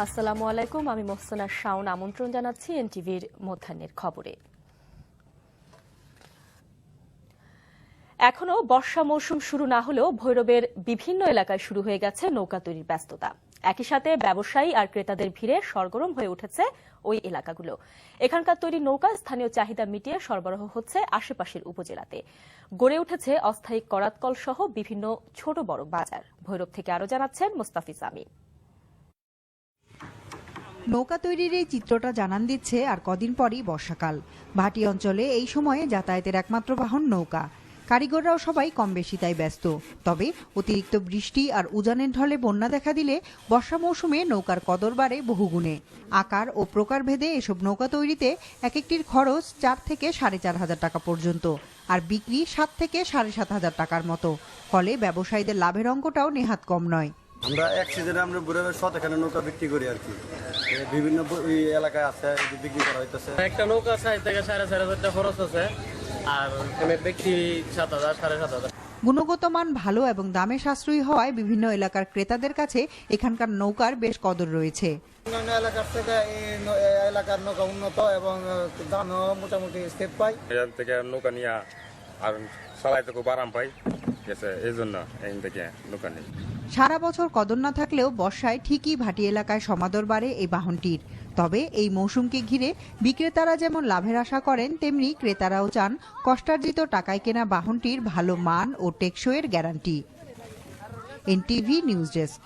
আসসালামু আলাইকুম, আমি মোহসেনা শাওন আমন্ত্রণ জানাচ্ছি এনটিভির মধ্যাহ্নের খবরে। এখনো বর্ষা মৌসুম শুরু না হলেও ভৈরবের বিভিন্ন এলাকায় শুরু হয়ে গেছে নৌকা তৈরির ব্যস্ততা। একই সাথে ব্যবসায়ী আর ক্রেতাদের ভিড়ে সরগরম হয়ে উঠেছে ওই এলাকাগুলো। এখানকার তৈরি নৌকা স্থানীয় চাহিদা মিটিয়ে সরবরাহ হচ্ছে আশেপাশের উপজেলাতে। গড়ে উঠেছে অস্থায়ী করাতকল সহ বিভিন্ন ছোট বড় বাজার। ভৈরব থেকে আরো জানাচ্ছেন মোস্তাফিজ আমিন। নৌকা তৈরির এই চিত্রটা জানান দিচ্ছে আর কদিন পরই বর্ষাকাল। ভাটি অঞ্চলে এই সময়ে যাতায়াতের একমাত্র বাহন নৌকা। কারিগররাও সবাই কম বেশি তাই ব্যস্ত। তবে অতিরিক্ত বৃষ্টি আর উজানের ঢলে বন্যা দেখা দিলে বর্ষা মৌসুমে নৌকার কদর বাড়ে বহুগুণে। আকার ও প্রকারভেদে এসব নৌকা তৈরিতে এক একটির খরচ 4 থেকে 4,500 টাকা পর্যন্ত, আর বিক্রি 7 থেকে 7,500 টাকার মতো। ফলে ব্যবসায়ীদের লাভের অঙ্কটাও নেহাত কম নয়। আমরা এক সিজনে আমরা ঘুরে এখানে নৌকা বিক্রি করি আর কি। বিভিন্ন এলাকায় আছে বিক্রি করা হইতেছে। একটা নৌকা 4 থেকে 4,500 টাকা খরচ আছে, আর বিক্রি 7,000 7,500। গুণগত মান ভালো এবং দামে সাশ্রয়ী হওয়ায় বিভিন্ন এলাকার ক্রেতাদের কাছে এখানকার নৌকার বেশ কদর রয়েছে। অন্যান্য এলাকার থেকে এই এলাকার নৌকা উন্নত এবং দামও মোটামুটি স্টেপ পাই। এখান থেকে নৌকা নিয়ে আর চালাইতে খুব আরাম পাই, এই জন্য এখান থেকে নৌকা নেই। সারা বছর কদর না থাকলেও বর্ষায় ঠিকই ভাটি এলাকায় সমাদর বাড়ে এই বাহনটির। তবে এই মৌসুমকে ঘিরে বিক্রেতারা যেমন লাভের আশা করেন, তেমনি ক্রেতারাও চান কষ্টার্জিত টাকায় কেনা বাহনটির ভালো মান ও টেকসইয়ের গ্যারান্টি। NTV news desk.